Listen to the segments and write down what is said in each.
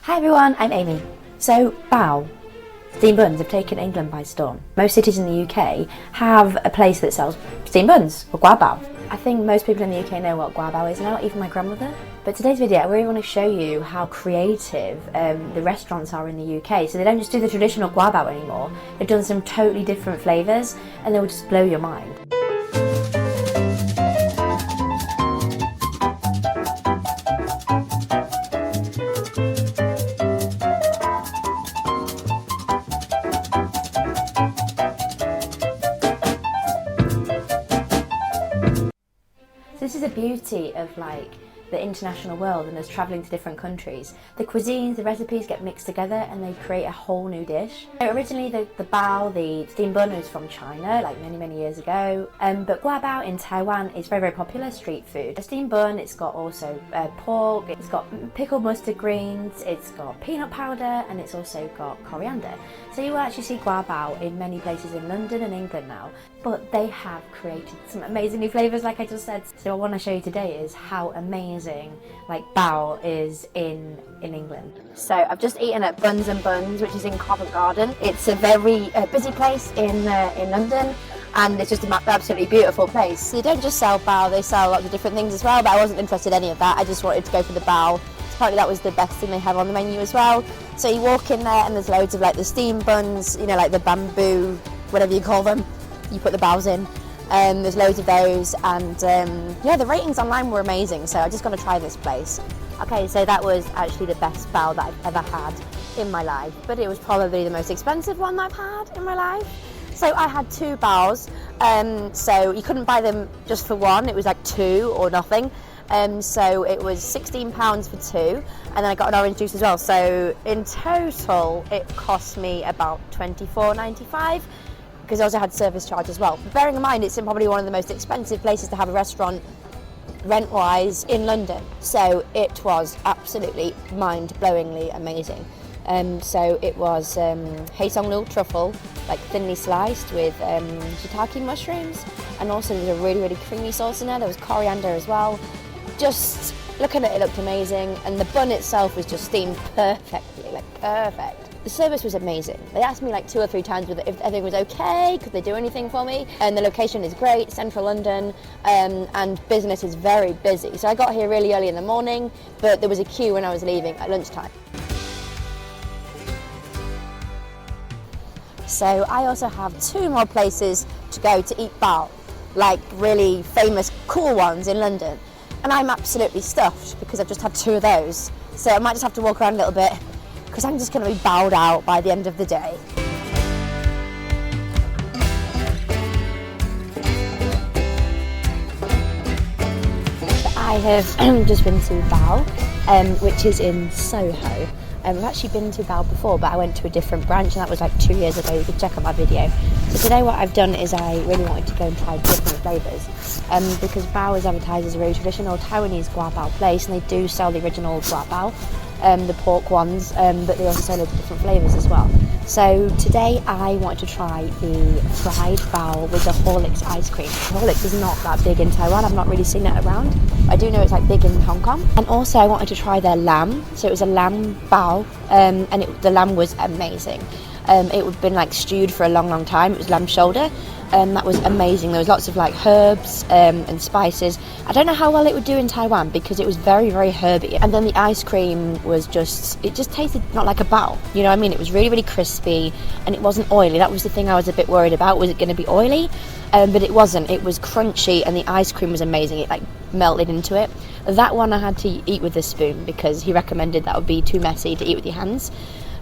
Hi everyone, I'm Amy. So, bao, steamed buns have taken England by storm. Most cities in the UK have a place that sells steamed buns, or挂包. I think most people in the UK know what挂包is now, even my grandmother. But today's video, I really want to show you how creative the restaurants are in the UK. So they don't just do the traditional挂包anymore, they've done some totally different flavours and they will just blow your mind. This is the beauty of the international world and us travelling to different countries. The cuisines, the recipes get mixed together and they create a whole new dish. So originally the bao, the steamed bun, was from China, many years ago. But guabao in Taiwan is very popular street food. A steamed bun, it's got also pork, it's got pickled mustard greens, it's got peanut powder, and it's also got coriander. So you will actually see guabao in many places in London and England now. But they have created some amazing new flavours, like I just said. So what I want to show you today is how amazing bao is in England. So I've just eaten at Buns and Buns, which is in Covent Garden. It's a very busy place in London, and it's just an absolutely beautiful place. So they don't just sell bao, they sell lots of different things as well, but I wasn't interested in any of that. I just wanted to go for the bao. Apparently that was the best thing they have on the menu as well. So you walk in there and there's loads of the steamed buns, like the bamboo, whatever you call them. You put the baos in. There's loads of those, and the ratings online were amazing, so I just got to try this place. Okay, so that was actually the best bao that I've ever had in my life, but it was probably the most expensive one I've had in my life. So I had two baos, so you couldn't buy them just for one, it was two or nothing. So it was £16 for two, and then I got an orange juice as well. So in total, it cost me about £24.95. because I also had service charge as well. But bearing in mind, it's probably one of the most expensive places to have a restaurant rent-wise in London. So it was absolutely mind-blowingly amazing. So it was黑松露truffle, thinly sliced with shiitake mushrooms, and also there's a really creamy sauce in there. There was coriander as well. Just looking at it, looked amazing, and the bun itself was just steamed perfectly, perfect. The service was amazing. They asked me 2 or 3 times if everything was okay, could they do anything for me? And the location is great, central London, and business is very busy. So I got here really early in the morning, but there was a queue when I was leaving at lunchtime. So I also have 2 more places to go to eat bao, really famous, cool ones in London. And I'm absolutely stuffed because I've just had 2 of those. So I might just have to walk around a little bit, because I'm just going to be bowed out by the end of the day. I have just been to bao, which is in Soho. I've actually been to bao before, but I went to a different branch, and that was 2 years ago. You can check out my video. So today what I've done is I really wanted to go and try different flavours, because bao is advertised as a really traditional Taiwanese guabao place, and they do sell the original guabao, the pork ones, but they also sell loads of different flavours as well. So today I wanted to try the fried bao with the Horlicks ice cream. Horlicks is not that big in Taiwan, I've not really seen it around. I do know it's big in Hong Kong. And also I wanted to try their lamb, so it was a lamb bao, and the lamb was amazing. It had been stewed for a long time. It was lamb shoulder, and that was amazing. There was lots of herbs and spices. I don't know how well it would do in Taiwan because it was very herby. And then the ice cream was it just tasted not like a bao. You know what I mean? It was really crispy, and it wasn't oily. That was the thing I was a bit worried about. Was it going to be oily? But it wasn't. It was crunchy, and the ice cream was amazing. It melted into it. That one I had to eat with a spoon because he recommended that would be too messy to eat with your hands.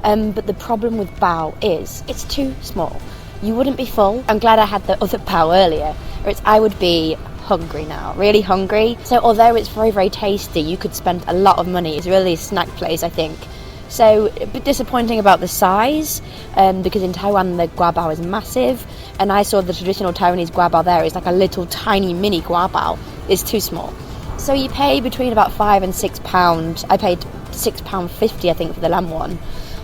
But the problem with bao is it's too small. You wouldn't be full. I'm glad I had the other bao earlier, or I would be hungry now, really hungry. So although it's very tasty, you could spend a lot of money. It's really a snack place, I think. So a bit disappointing about the size, because in Taiwan the guabao is massive, and I saw the traditional Taiwanese guabao there is a little tiny mini guabao. It's too small. So you pay between about £5 and £6. I paid £6.50 I think for the lamb one.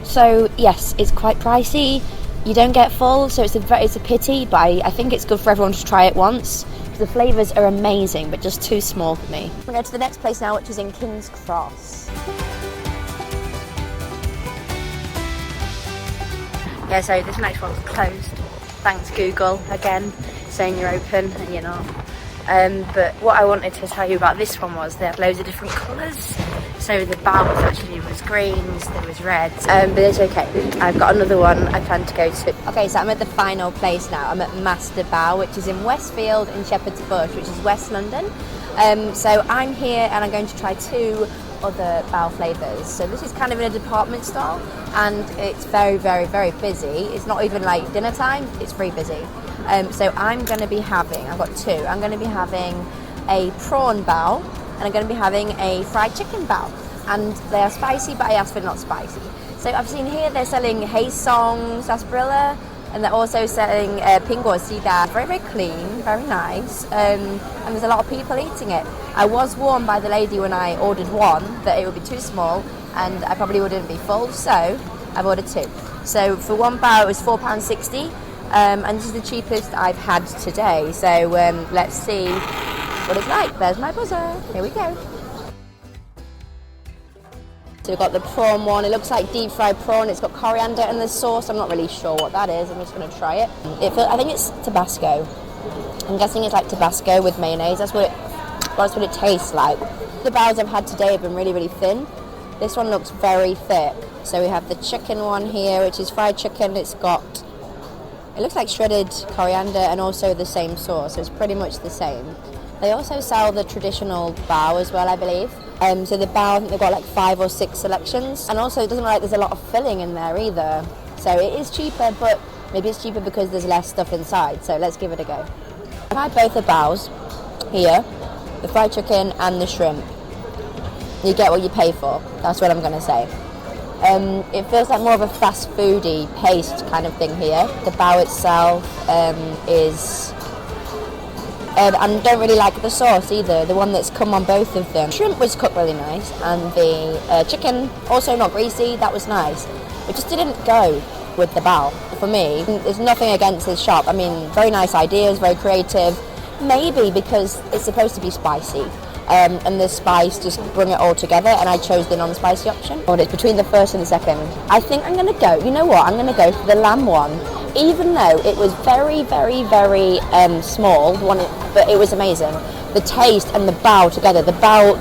So yes, it's quite pricey. You don't get full, so it's a pity, but I think it's good for everyone to try it once. The flavours are amazing, but just too small for me. We're going to the next place now, which is in King's Cross. Yeah, so this next one's closed. Thanks Google again, saying you're open and you're not. But what I wanted to tell you about this one was they had loads of different colours. So the bao was greens, there was reds, but it's okay. I've got another one I plan to go to. Okay, so I'm at the final place now. I'm at Master Bao, which is in Westfield in Shepherd's Bush, which is West London. So I'm here and I'm going to try 2 other bao flavours. So this is kind of in a department store and it's very, very, very busy. It's not even like dinner time, it's very busy. So I'm going to be having, I've got 2. I'm going to be having a prawn bao and I'm going to be having a fried chicken bao. And they are spicy, but I asked for not spicy. So I've seen here they're selling Hai Song sarsaparilla, and they're also selling Pinguo Sida. Very, very clean, very nice. And there's a lot of people eating it. I was warned by the lady when I ordered one that it would be too small and I probably wouldn't be full, so I've ordered 2. So for one bao it was £4.60, and this is the cheapest I've had today. So let's see what it's like. There's my buzzer. Here we go. So we've got the prawn one. It looks like deep fried prawn. It's got coriander in the sauce. I'm not really sure what that is. I'm just going to try it. I think it's Tabasco. I'm guessing it's like Tabasco with mayonnaise. That's what it tastes like. The baos I've had today have been really, really thin. This one looks very thick. So we have the chicken one here, which is fried chicken. It looks like shredded coriander and also the same sauce. So it's pretty much the same. They also sell the traditional bao as well, I believe. So the bao, I think they've got like 5 or 6 selections. And also it doesn't look like there's a lot of filling in there either. So it is cheaper, but maybe it's cheaper because there's less stuff inside. So let's give it a go. I've had both the baos here, the fried chicken and the shrimp. You get what you pay for. That's what I'm going to say. It feels like more of a fast foody paste kind of thing here. The bao itself is... and don't really like the sauce either, the one that's come on both of them. Shrimp was cooked really nice, and the chicken, also not greasy, that was nice. It just didn't go with the bao, for me. There's nothing against this shop. I mean, very nice ideas, very creative. Maybe because it's supposed to be spicy, and the spice just bring it all together, and I chose the non-spicy option. But it's between the first and the second. I think I'm going to go, you know what, I'm going to go for the lamb one. Even though it was very, very, very small, but it was amazing. The taste and the bao together, the bao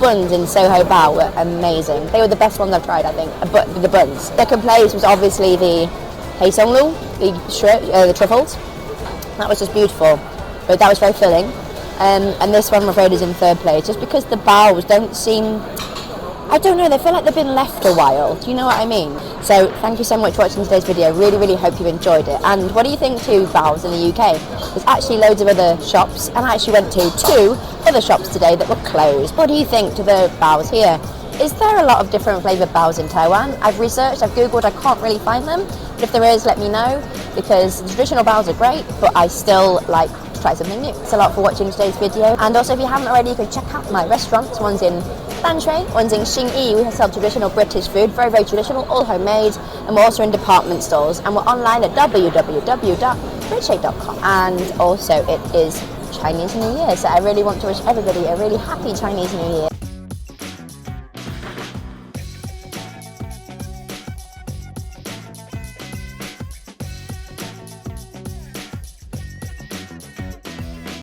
buns in Soho Bao were amazing. They were the best ones I've tried, I think, but the buns. Second place was obviously the Hai Song Lu, the truffles. That was just beautiful, but that was very filling. And this one, I'm afraid, is in 3rd place, just because the baos don't seem... I don't know, they feel like they've been left a while. Do you know what I mean? So thank you so much for watching today's video. Really, really hope you enjoyed it. And what do you think to baos in the UK? There's actually loads of other shops, and I actually went to 2 other shops today that were closed. What do you think to the baos here? Is there a lot of different flavoured baos in Taiwan? I've researched, I've googled, I can't really find them. But if there is, let me know, because the traditional baos are great, but I still like to try something new. Thanks a lot for watching today's video. And also, if you haven't already, you can check out my restaurants. One's in Danshui, one's in Xinyi. We sell traditional British food, very, very traditional, all homemade, and we're also in department stores, and we're online at www.richshake.com. And also it is Chinese New Year, so I really want to wish everybody a really happy Chinese New Year.